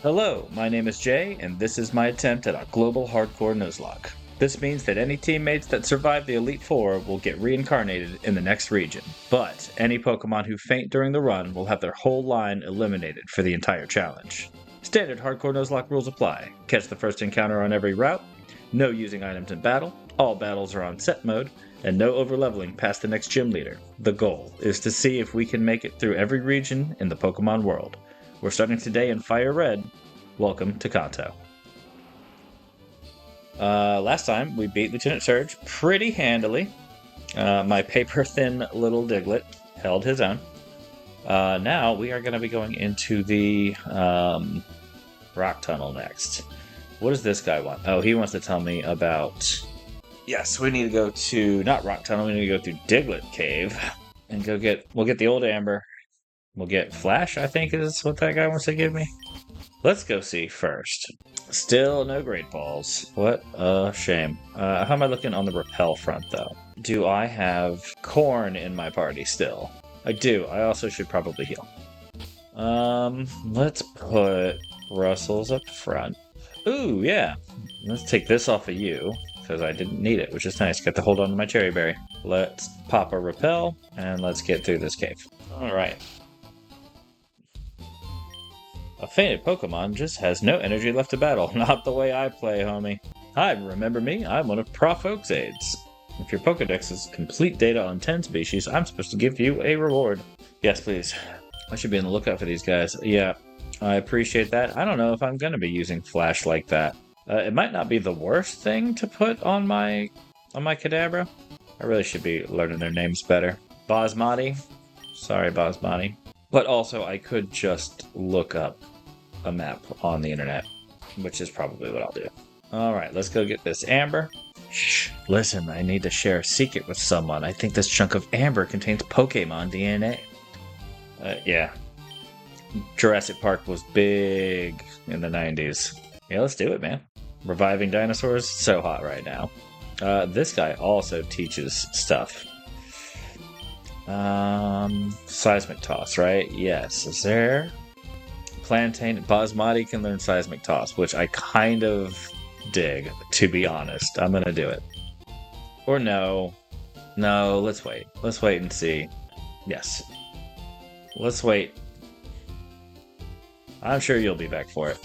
Hello, my name is Jay, and this is my attempt at a global hardcore Nuzlocke. This means that any teammates that survive the Elite Four will get reincarnated in the next region, but any Pokemon who faint during the run will have their whole line eliminated for the entire challenge. Standard hardcore Nuzlocke rules apply. Catch the first encounter on every route, no using items in battle, all battles are on set mode, and no overleveling past the next gym leader. The goal is to see if we can make it through every region in the Pokemon world. We're starting today in FireRed. Welcome to Kanto. Last time, we beat Lieutenant Surge pretty handily. My paper-thin little Diglett held his own. Now, we are going to be going into the rock tunnel next. What does this guy want? Oh, he wants to tell me about... Yes, we need to go to... Not rock tunnel, we need to go through Diglett Cave. And go get... We'll get the old Amber. We'll get Flash, I think is what that guy wants to give me. Let's go see first. Still no Great Balls. What a shame. How am I looking on the repel front, though? Do I have Corn in my party still? I do. I also should probably heal. Let's put Russell's up front. Ooh, yeah. Let's take this off of you, because I didn't need it, which is nice. Got to hold on to my Cherry Berry. Let's pop a repel, and let's get through this cave. Alright. A fainted Pokemon just has no energy left to battle. Not the way I play, homie. Hi, remember me? I'm one of Prof Oak's aides. If your Pokedex is complete data on 10 species, I'm supposed to give you a reward. Yes, please. I should be on the lookout for these guys. Yeah, I appreciate that. I don't know if I'm going to be using Flash like that. It might not be the worst thing to put on my Kadabra. I really should be learning their names better. Basmati. Sorry, Basmati. But also, I could just look up a map on the internet, which is probably what I'll do. Alright, let's go get this Amber. Shh, listen, I need to share a secret with someone. I think this chunk of Amber contains Pokémon DNA. Yeah. Jurassic Park was big in the 90s. Yeah, let's do it, man. Reviving dinosaurs, so hot right now. This guy also teaches stuff. Seismic Toss, right? Yes. Is there... Plantain, Basmati can learn Seismic Toss, which I kind of dig, to be honest. I'm gonna do it. Or no. No, let's wait. Let's wait and see. Yes. Let's wait. I'm sure you'll be back for it.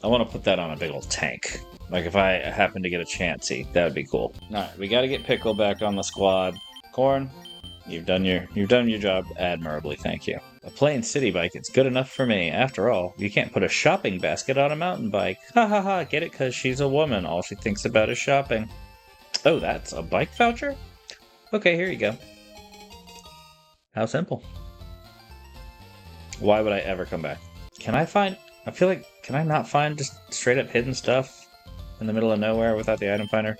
I want to put that on a big old tank. Like if I happen to get a Chansey, that would be cool. Alright, we gotta get Pickle back on the squad. Corn, you've done your job admirably, thank you. A plain city bike, it's good enough for me. After all, you can't put a shopping basket on a mountain bike. Ha ha ha, get it because she's a woman. All she thinks about is shopping. Oh, that's a bike voucher? Okay, here you go. How simple. Why would I ever come back? Can I not find just straight up hidden stuff in the middle of nowhere without the item finder?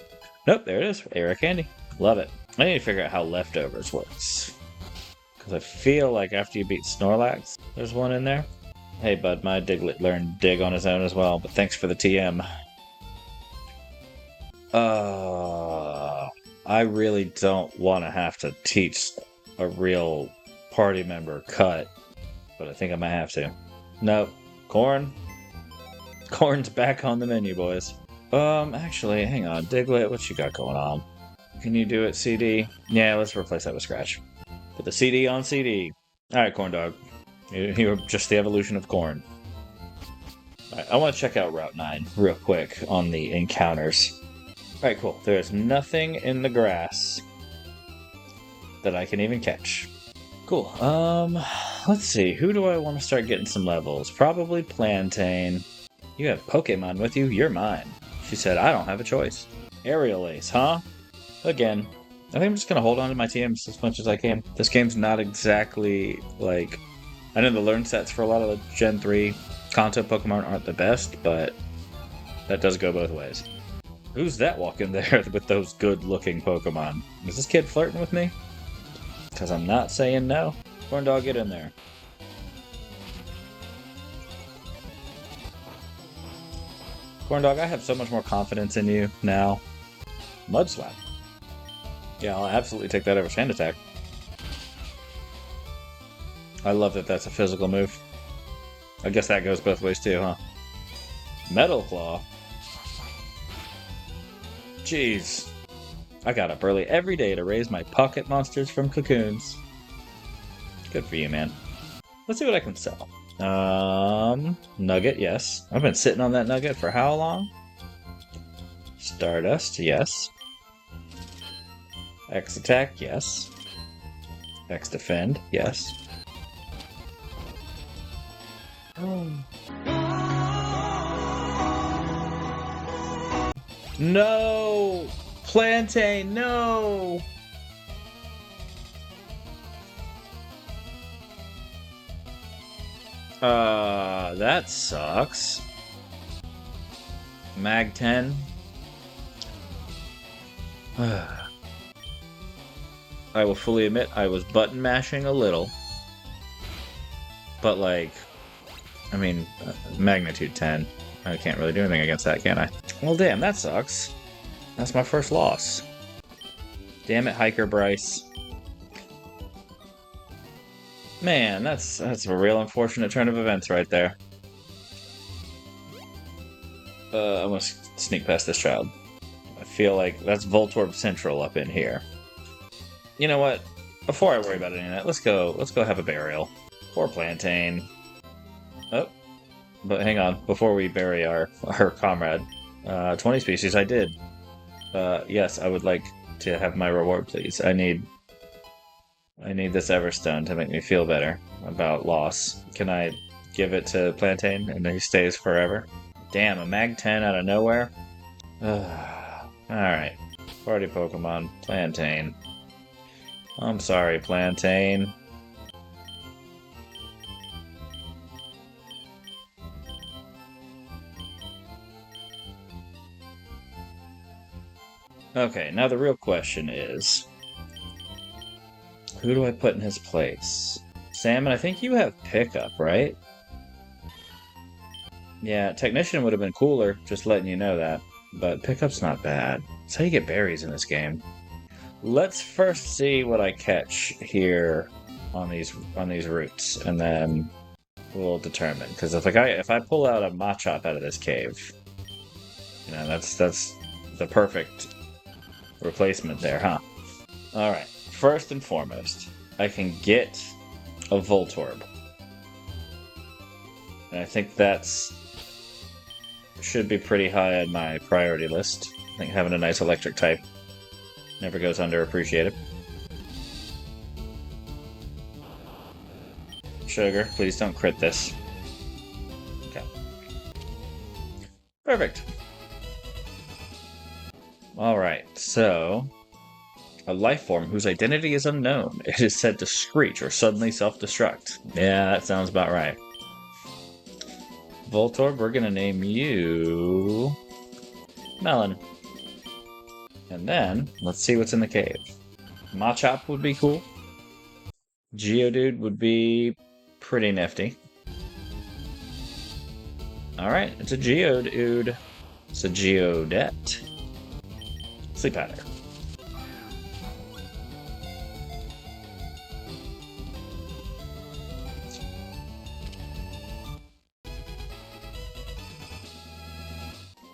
Nope, there it is. Rare candy. Love it. I need to figure out how leftovers works. Because I feel like after you beat Snorlax, there's one in there. Hey bud, my Diglett learned dig on his own as well, but thanks for the TM. I really don't want to have to teach a real party member cut, but I think I might have to. Nope. Corn? Corn's back on the menu, boys. Actually, hang on. Diglett, what you got going on? Can you do it, CD? Yeah, let's replace that with Scratch. Put the CD on CD. Alright, Corn Dog. You're just the evolution of Corn. Alright, I want to check out Route 9 real quick on the encounters. Alright, cool. There's nothing in the grass that I can even catch. Cool. Let's see. Who do I want to start getting some levels? Probably Plantain. You have Pokemon with you? You're mine. She said, I don't have a choice. Aerial Ace, huh? Again. I think I'm just going to hold on to my TMs as much as I can. This game's not exactly, like... I know the learn sets for a lot of the Gen 3 Kanto Pokemon aren't the best, but that does go both ways. Who's that walking there with those good-looking Pokemon? Is this kid flirting with me? Because I'm not saying no. Corn Dog, get in there. Corn Dog, I have so much more confidence in you now. Mudslap. Yeah, I'll absolutely take that over Sand Attack. I love that that's a physical move. I guess that goes both ways too, huh? Metal Claw? Jeez. I got up early every day to raise my pocket monsters from cocoons. Good for you, man. Let's see what I can sell. Nugget, yes. I've been sitting on that nugget for how long? Stardust, yes. X attack, yes. X defend, yes. No! Plantain, no! That sucks. Mag 10. I will fully admit I was button mashing a little. But like, I mean, magnitude 10. I can't really do anything against that, can I? Well, damn, that sucks. That's my first loss. Damn it, Hiker Bryce. Man, that's a real unfortunate turn of events right there. I'm gonna sneak past this child. I feel like that's Voltorb Central up in here. You know what? Before I worry about any of that, let's go have a burial. Poor Plantain. Oh, but hang on. Before we bury our comrade, 20 species, I did. Yes, I would like to have my reward, please. I need this Everstone to make me feel better about loss. Can I give it to Plantain and he stays forever? Damn, a Mag 10 out of nowhere? Alright. Party Pokemon, Plantain. I'm sorry, Plantain. Okay, now the real question is, who do I put in his place? Salmon, I think you have pickup, right? Yeah, Technician would have been cooler, just letting you know that. But pickup's not bad. That's how you get berries in this game. Let's first see what I catch here on these routes, and then we'll determine. Because if I pull out a Machop out of this cave, you know, that's the perfect replacement there, huh? Alright, first and foremost, I can get a Voltorb. And I think that's should be pretty high on my priority list. I think having a nice electric type never goes underappreciated. Sugar, please don't crit this. Okay. Perfect. Alright, so a life form whose identity is unknown. It is said to screech or suddenly self-destruct. Yeah, that sounds about right. Voltorb, we're gonna name you Melon. And then, let's see what's in the cave. Machop would be cool. Geodude would be pretty nifty. Alright, it's a Geodude. It's a Geodet. Sleep Powder.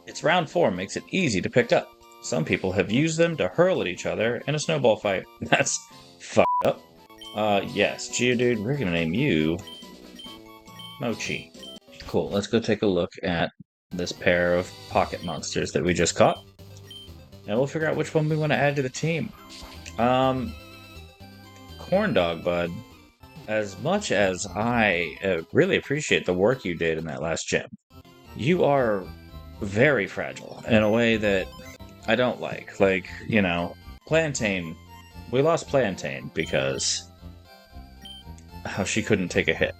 Its round form makes it easy to pick up. Some people have used them to hurl at each other in a snowball fight. That's fucked up. Yes, Geodude, we're gonna name you Mochi. Cool, let's go take a look at this pair of pocket monsters that we just caught. And we'll figure out which one we want to add to the team. Corn Dog Bud, as much as I really appreciate the work you did in that last gym, you are very fragile in a way that I don't like. Like, you know, Plantain, we lost Plantain because how she couldn't take a hit.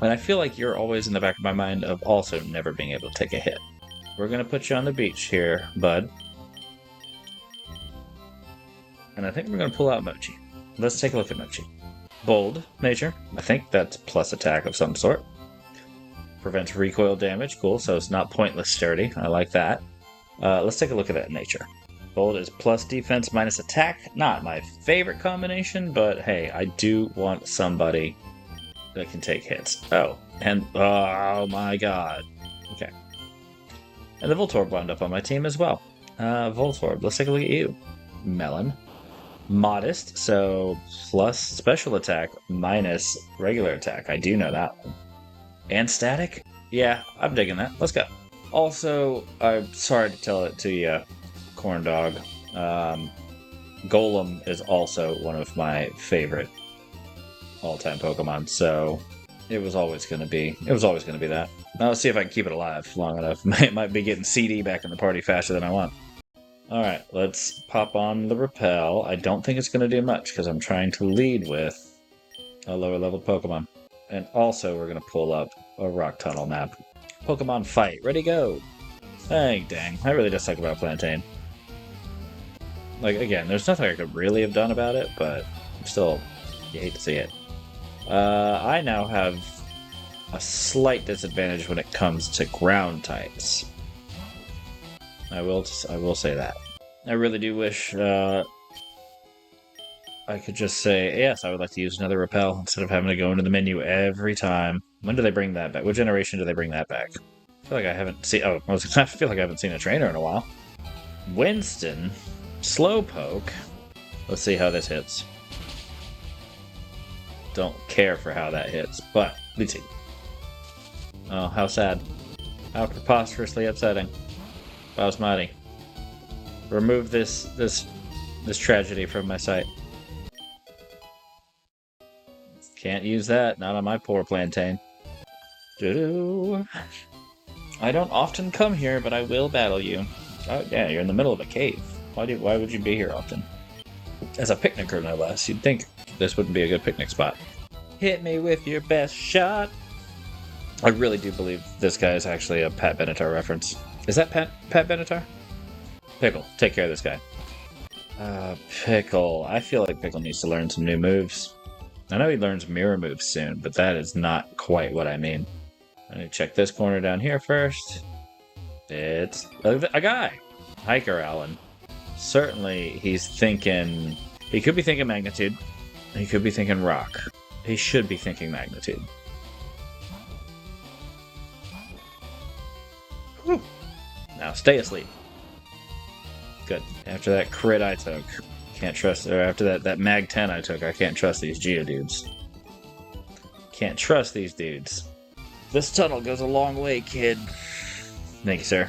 And I feel like you're always in the back of my mind of also never being able to take a hit. We're going to put you on the beach here, bud. And I think we're going to pull out Mochi. Let's take a look at Mochi. Bold nature. I think that's plus attack of some sort. Prevents recoil damage. Cool, so it's not pointless sturdy. I like that. Let's take a look at that nature. Bold is plus defense minus attack. Not my favorite combination, but hey, I do want somebody that can take hits. Oh, And, oh my god. Okay. And the Voltorb wound up on my team as well. Voltorb, let's take a look at you. Melon. Modest, so plus special attack, minus regular attack. I do know that one. And static? Yeah, I'm digging that. Let's go. Also, I'm sorry to tell it to you, Corn Dog. Golem is also one of my favorite all-time Pokemon, so it was always going to be that. Now let's see if I can keep it alive long enough. Might be getting CD back in the party faster than I want. Alright, let's pop on the Repel. I don't think it's going to do much because I'm trying to lead with a lower level Pokemon. And also we're going to pull up a Rock Tunnel map. Pokemon Fight, ready, go! Dang, I really just talked about Plantain. Like, again, there's nothing I could really have done about it, but still, you hate to see it. I now have a slight disadvantage when it comes to ground types. I will say that. I really do wish I could just say, yes, I would like to use another Repel instead of having to go into the menu every time. When do they bring that back? What generation do they bring that back? I feel like I haven't seen... Oh, I feel like I haven't seen a trainer in a while. Winston. Slowpoke. Let's see how this hits. Don't care for how that hits, but let's see. Oh, how sad. How preposterously upsetting. Basmati. Remove this tragedy from my sight. Can't use that, not on my poor plantain. Doo-doo. I don't often come here, but I will battle you. Oh yeah, you're in the middle of a cave. Why would you be here often? As a picnicker, no less. You'd think this wouldn't be a good picnic spot. Hit me with your best shot. I really do believe this guy is actually a Pat Benatar reference. Is that Pat Benatar? Pickle, take care of this guy. Pickle. I feel like Pickle needs to learn some new moves. I know he learns mirror moves soon, but that is not quite what I mean. I need to check this corner down here first. It's a guy. Hiker Allen. Certainly he's thinking... He could be thinking Magnitude. He could be thinking Rock. He should be thinking Magnitude. Whew. Now stay asleep. Good. After that crit I took, can't trust... Or after that Mag 10 I took, I can't trust these Geodudes. Can't trust these dudes. This tunnel goes a long way, kid. Thank you, sir.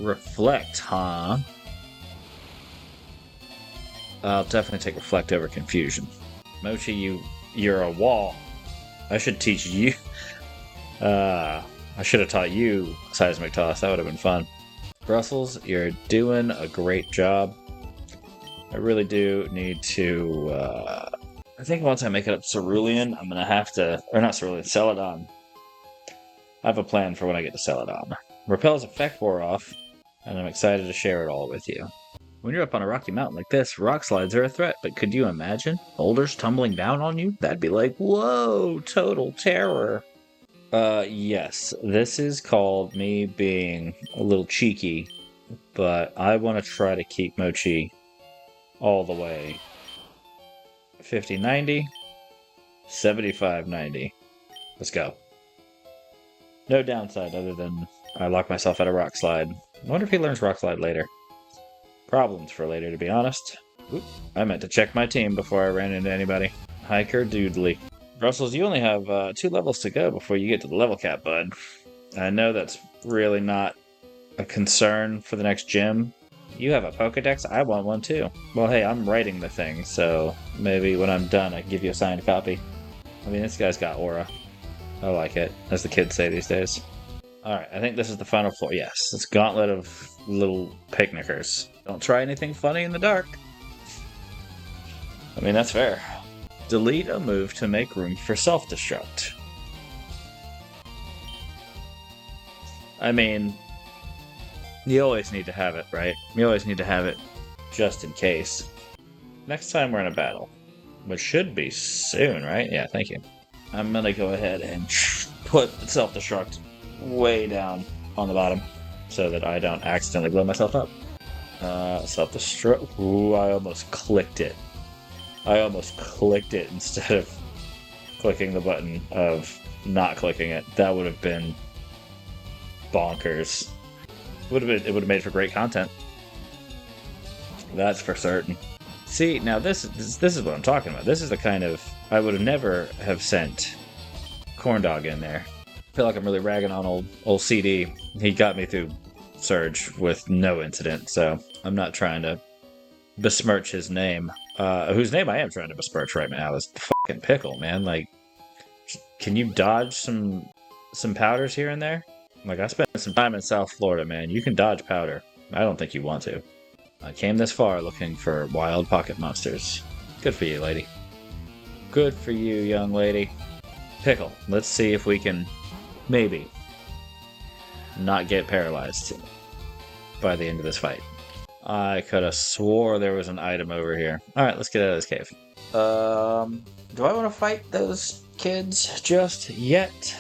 Reflect, huh? I'll definitely take Reflect over Confusion. Mochi, you're a wall. I should teach you... I should have taught you Seismic Toss. That would have been fun. Brussels, you're doing a great job. I really do need to... I think once I make it up Cerulean, I'm going to have to... Or not Cerulean, Celadon. I have a plan for when I get to Celadon. Repel's effect wore off, and I'm excited to share it all with you. When you're up on a rocky mountain like this, rock slides are a threat, but could you imagine boulders tumbling down on you? That'd be like, whoa, total terror. Yes, this is called me being a little cheeky, but I want to try to keep Mochi all the way. 50-90, 75-90. Let's go. No downside other than I lock myself out of Rock Slide. I wonder if he learns Rock Slide later. Problems for later, to be honest. Oop, I meant to check my team before I ran into anybody. Hiker Doodly. Brussels, you only have 2 levels to go before you get to the level cap, bud. I know that's really not a concern for the next gym. You have a Pokedex? I want one too. Well, hey, I'm writing the thing, so maybe when I'm done I can give you a signed copy. I mean, this guy's got aura. I like it, as the kids say these days. Alright, I think this is the final floor. Yes, it's Gauntlet of little picnickers. Don't try anything funny in the dark. I mean, that's fair. Delete a move to make room for self-destruct. I mean, you always need to have it, right? You always need to have it just in case. Next time we're in a battle, which should be soon, right? Yeah, thank you. I'm gonna go ahead and put self-destruct way down on the bottom so that I don't accidentally blow myself up. Self-destruct. Ooh, I almost clicked it. I almost clicked it instead of clicking the button of not clicking it. That would have been bonkers. It would have made for great content. That's for certain. See, now this is what I'm talking about. This is the kind of I would have never have sent Corndog in there. I feel like I'm really ragging on old CD. He got me through Surge with no incident, so I'm not trying to besmirch his name. Whose name I am trying to besmirch right now is fucking Pickle, man. Like, can you dodge some powders here and there? Like, I spent some time in South Florida, man. You can dodge powder. I don't think you want to. I came this far looking for wild pocket monsters. Good for you, lady. Good for you, young lady. Pickle, let's see if we can maybe not get paralyzed by the end of this fight. I could have swore there was an item over here. Alright, let's get out of this cave. Do I want to fight those kids just yet?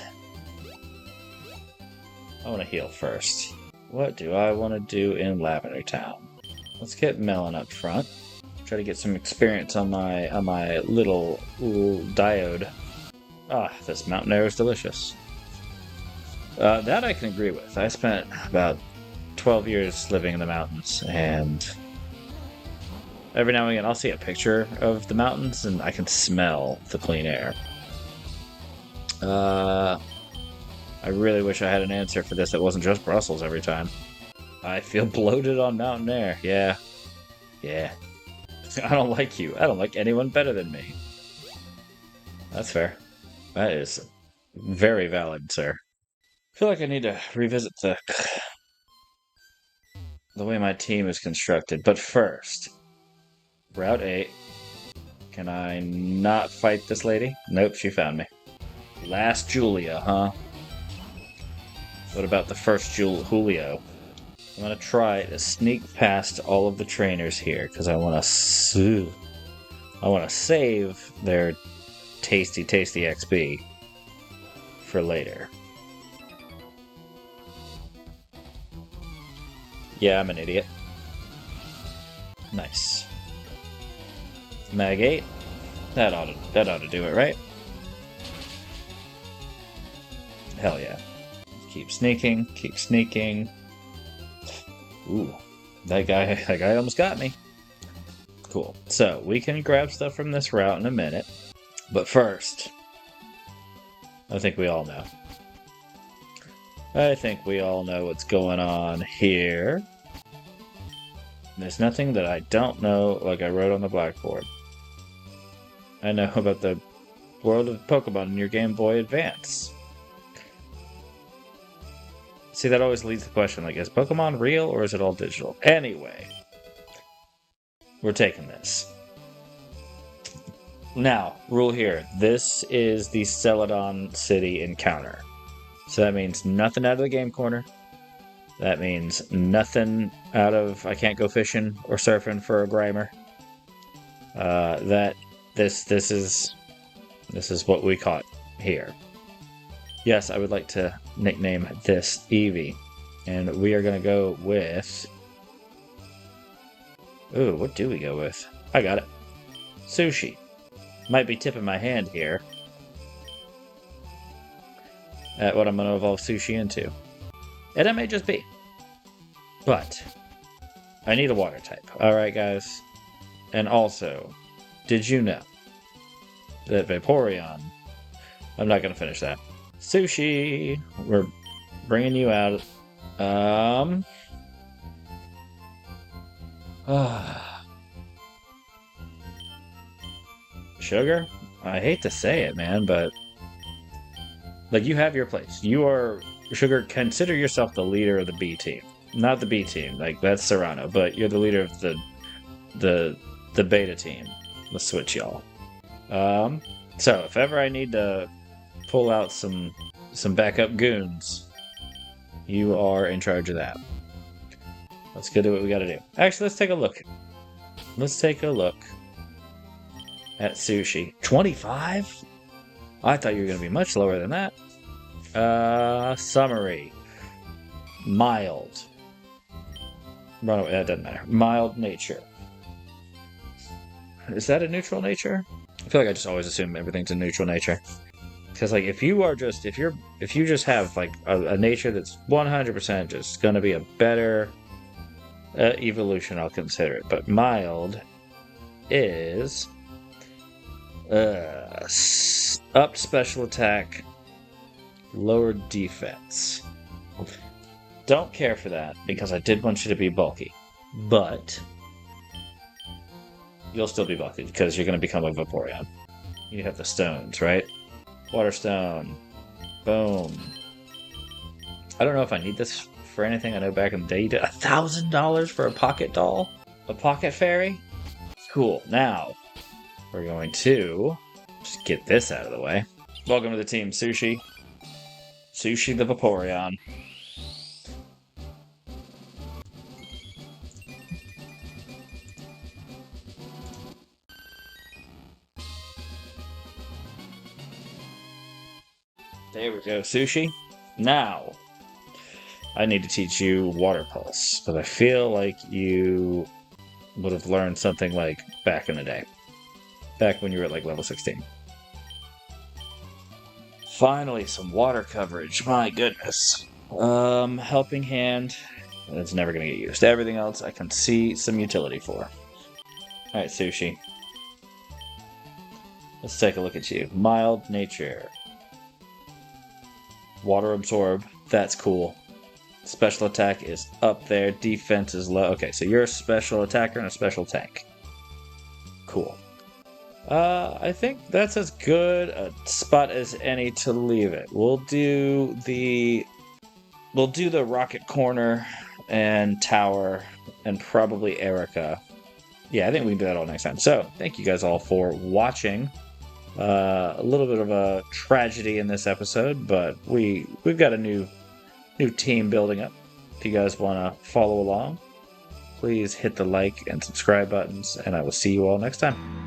I want to heal first. What do I want to do in Lavender Town? Let's get Melon up front. Try to get some experience on my little diode. Ah, this mountain air is delicious. That I can agree with. I spent about 12 years living in the mountains, and every now and again I'll see a picture of the mountains and I can smell the clean air. I really wish I had an answer for this that wasn't just Brussels every time. I feel bloated on mountain air. Yeah. I don't like you. I don't like anyone better than me. That's fair. That is very valid, sir. I feel like I need to revisit the way my team is constructed. But first, Route 8. Can I not fight this lady? Nope, she found me. Last Julia, huh? What about the first Julio? I'm gonna try to sneak past all of the trainers here because I want to save their tasty XP for later. Yeah, I'm an idiot. Nice. Mag 8. That ought to do it, right? Hell yeah. Keep sneaking. Ooh, that guy almost got me. Cool. So, we can grab stuff from this route in a minute. But first, I think we all know. What's going on here. There's nothing that I don't know, like I wrote on the blackboard. I know about the world of Pokemon in your Game Boy Advance. See, that always leads to the question, like, is Pokemon real or is it all digital? Anyway, we're taking this. Now, rule here. This is the Celadon City encounter. So that means nothing out of the game corner. That means nothing out of I can't go fishing or surfing for a Grimer. This is what we caught here. Yes, I would like to nickname this Eevee. And we are going to go with... Ooh, what do we go with? I got it. Sushi. Might be tipping my hand here at what I'm going to evolve Sushi into. And it may just be. But I need a water type. Alright, guys. And also, did you know that Vaporeon... I'm not going to finish that. Sushi! We're bringing you out. Sugar? I hate to say it, man, but... Like, you have your place. You are... Sugar, consider yourself the leader of the B team. Not the B team, like, that's Serrano, but you're the leader of the beta team. Let's switch y'all. So, if ever I need to pull out some backup goons, you are in charge of that. Let's go do what we gotta do. Actually, let's take a look. Let's take a look at Sushi. 25? I thought you were gonna be much lower than that. Summary. Mild. Runaway, that doesn't matter. Mild nature. Is that a neutral nature? I feel like I just always assume everything's a neutral nature. Because like if you just have like a nature that's 100% just gonna be a better evolution, I'll consider it. But mild is up special attack, lower defense. Don't care for that because I did want you to be bulky, but you'll still be bulky because you're going to become a Vaporeon. You have the stones, right? Water stone. Boom. I don't know if I need this for anything. I know back in the day you did $1,000 for a pocket doll? A pocket fairy? Cool. Now, we're going to just get this out of the way. Welcome to the team, Sushi. Sushi the Vaporeon. There we go, Sushi. Now, I need to teach you Water Pulse, because I feel like you would have learned something like back in the day. Back when you were at like level 16. Finally, some water coverage. My goodness. Helping Hand. That's never going to get used. Everything else I can see some utility for. Alright, Sushi. Let's take a look at you. Mild nature. Water absorb. That's cool. Special attack is up there. Defense is low. Okay, so you're a special attacker and a special tank. Cool. I think that's as good a spot as any to leave it. We'll do the rocket corner and tower and probably Erica. Yeah, I think we can do that all next time. So, thank you guys all for watching. A little bit of a tragedy in this episode, but we've got a new team building up. If you guys want to follow along, please hit the like and subscribe buttons, and I will see you all next time.